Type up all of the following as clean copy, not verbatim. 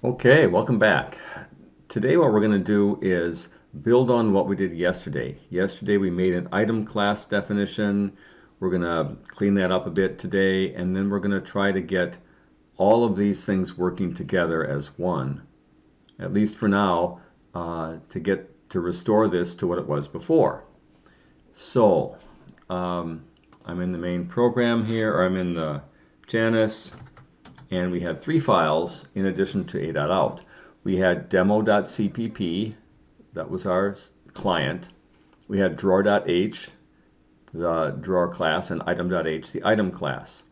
Okay, welcome back. Today what we're going to do is build on what we did yesterday. Yesterday we made an item class definition. We're going to clean that up a bit today, and then we're going to try to get all of these things working together as one, at least for now, to restore this to what it was before. So I'm in the main program here, or I'm in the Janus, and we had three files in addition to a.out. We had demo.cpp, that was our client. We had drawer.h, the drawer class, and item.h, the item class.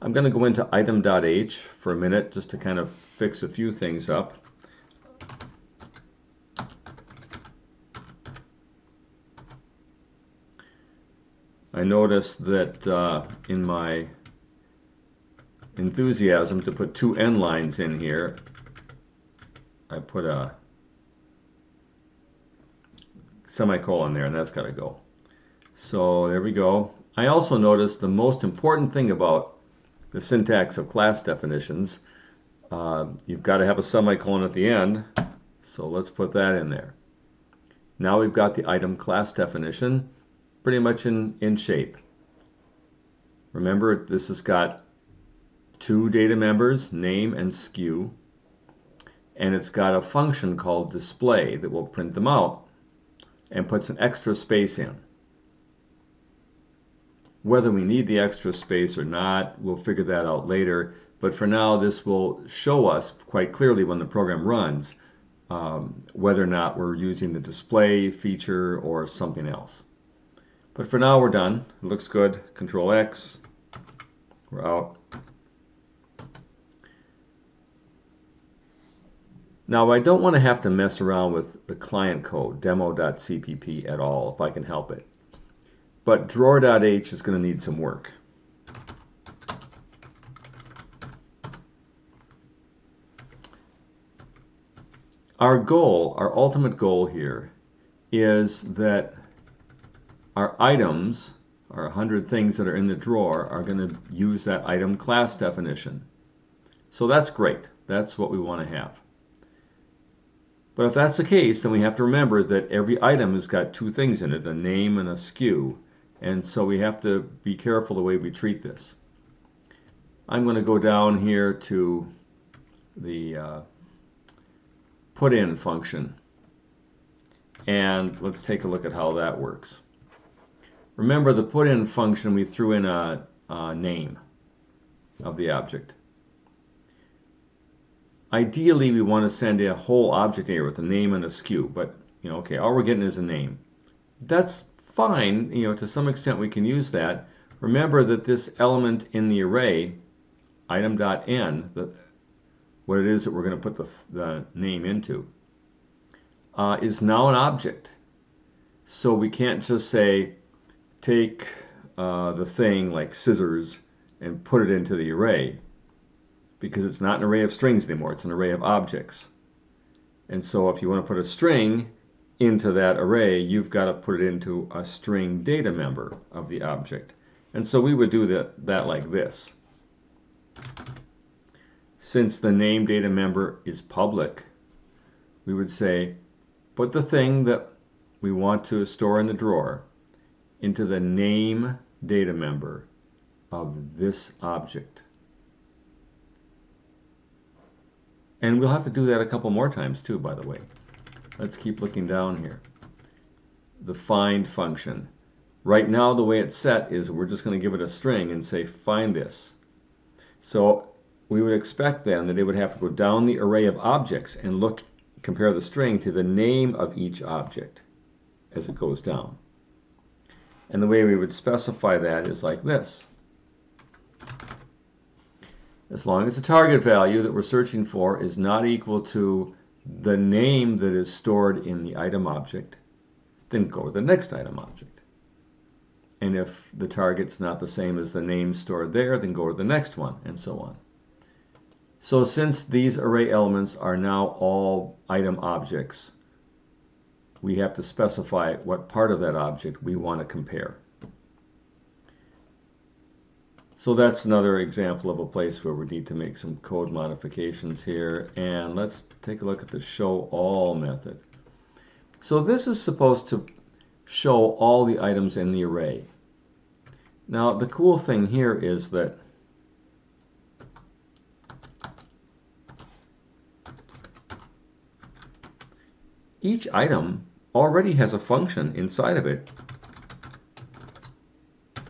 I'm going to go into item.h for a minute just to kind of fix a few things up. I noticed that in my enthusiasm to put two end lines in here, I put a semicolon there, and that's got to go. So there we go. I also noticed the most important thing about the syntax of class definitions, you've got to have a semicolon at the end, so let's put that in there. Now we've got the item class definition pretty much in shape. Remember, this has got two data members, name and SKU, and it's got a function called display that will print them out and puts an extra space in. Whether we need the extra space or not, we'll figure that out later, but for now this will show us quite clearly when the program runs whether or not we're using the display feature or something else. But for now we're done. It looks good. Control X. We're out. Now I don't want to have to mess around with the client code, demo.cpp, at all if I can help it. But drawer.h is going to need some work. Our goal, our ultimate goal here, is that our items, our 100 things that are in the drawer, are going to use that item class definition. So that's great. That's what we want to have. But if that's the case, then we have to remember that every item has got two things in it, a name and a SKU. And so we have to be careful the way we treat this. I'm going to go down here to the put in function. And let's take a look at how that works. Remember, the put in function, we threw in a name of the object. Ideally, we want to send a whole object here with a name and a SKU, but okay, all we're getting is a name. That's fine, to some extent we can use that. Remember that this element in the array, item.n, what it is that we're going to put the name into, is now an object. So we can't just say, take the thing like scissors and put it into the array, because it's not an array of strings anymore, it's an array of objects. And so if you want to put a string into that array, you've got to put it into a string data member of the object. And so we would do that like this. Since the name data member is public, we would say, put the thing that we want to store in the drawer into the name data member of this object. And we'll have to do that a couple more times too, by the way. Let's keep looking down here. The find function. Right now the way it's set is we're just going to give it a string and say find this. So we would expect then that it would have to go down the array of objects and compare the string to the name of each object as it goes down. And the way we would specify that is like this. As long as the target value that we're searching for is not equal to the name that is stored in the item object, then go to the next item object. And if the target's not the same as the name stored there, then go to the next one, and so on. So since these array elements are now all item objects, we have to specify what part of that object we want to compare. So that's another example of a place where we need to make some code modifications here. And let's take a look at the show all method. So this is supposed to show all the items in the array. Now the cool thing here is that each item already has a function inside of it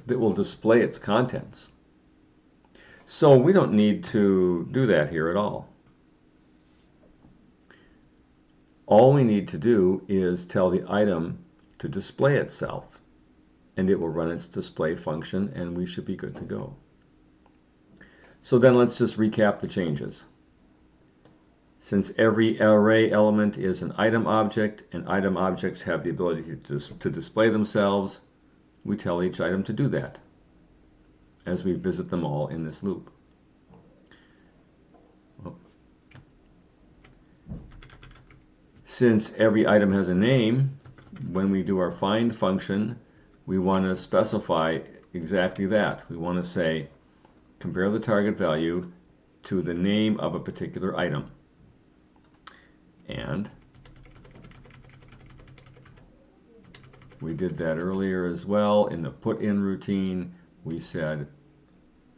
that will display its contents. So we don't need to do that here at all. All we need to do is tell the item to display itself, and it will run its display function, and we should be good to go. So then let's just recap the changes. Since every array element is an item object, and item objects have the ability to display themselves, we tell each item to do that as we visit them all in this loop. Since every item has a name, when we do our find function, we want to specify exactly that. We want to say, compare the target value to the name of a particular item. And we did that earlier as well. In the put in routine, we said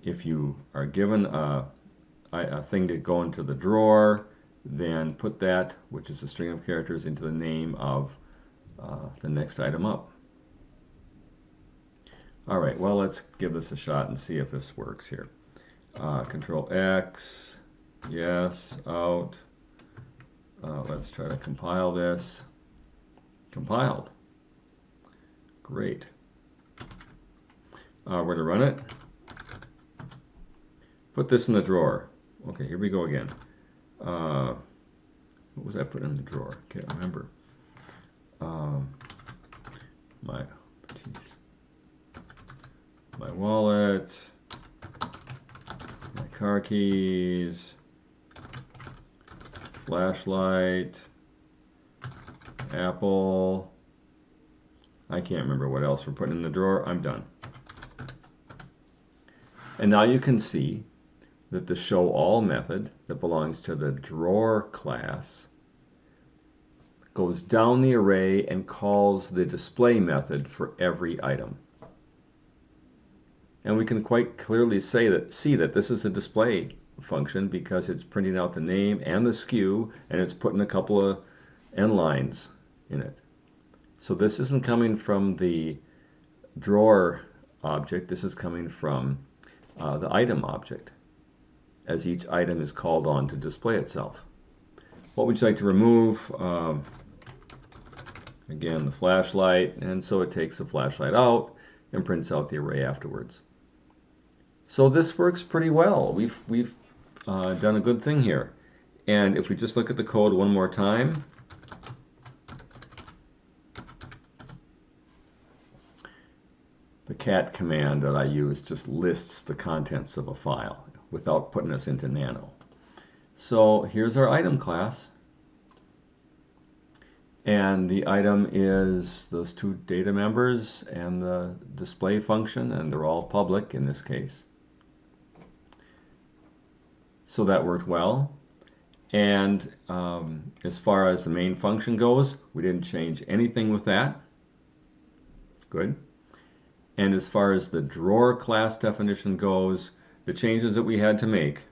if you are given a thing to go into the drawer, then put that, which is a string of characters, into the name of the next item up. All right, well, let's give this a shot and see if this works here. Control X, yes, out. Let's try to compile this. Compiled. Great. We're going to run it. Put this in the drawer. Okay, here we go again. What was I putting in the drawer? Can't remember. My wallet, my car keys, flashlight, Apple. I can't remember what else we're putting in the drawer. I'm done. And now you can see that the show all method that belongs to the drawer class goes down the array and calls the display method for every item. And we can quite clearly see that this is a display function because it's printing out the name and the SKU, and it's putting a couple of end lines in it. So this isn't coming from the drawer object, this is coming from the item object, as each item is called on to display itself. What would you like to remove? Again, the flashlight, and so it takes the flashlight out and prints out the array afterwards. So this works pretty well. We've done a good thing here. And if we just look at the code one more time, the cat command that I use just lists the contents of a file without putting us into Nano. So here's our item class. And the item is those two data members and the display function, and they're all public in this case. So that worked well. And as far as the main function goes, we didn't change anything with that. Good. And as far as the drawer class definition goes, the changes that we had to make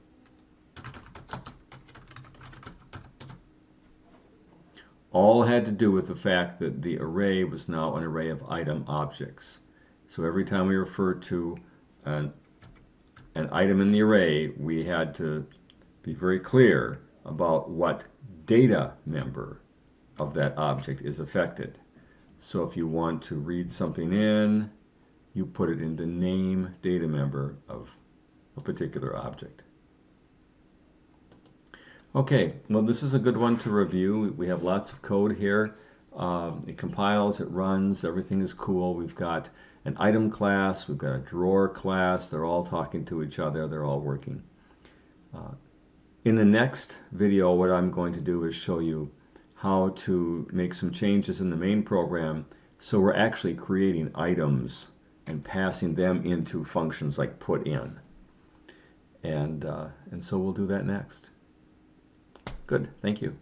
all had to do with the fact that the array was now an array of item objects. So every time we refer to an item in the array, we had to be very clear about what data member of that object is affected. So if you want to read something in, you put it in the name data member of a particular object. Okay, well, this is a good one to review. We have lots of code here. It compiles, it runs, everything is cool. We've got an item class, we've got a drawer class. They're all talking to each other, they're all working. In the next video, what I'm going to do is show you how to make some changes in the main program so we're actually creating items and passing them into functions like put in. And so we'll do that next. Good, thank you.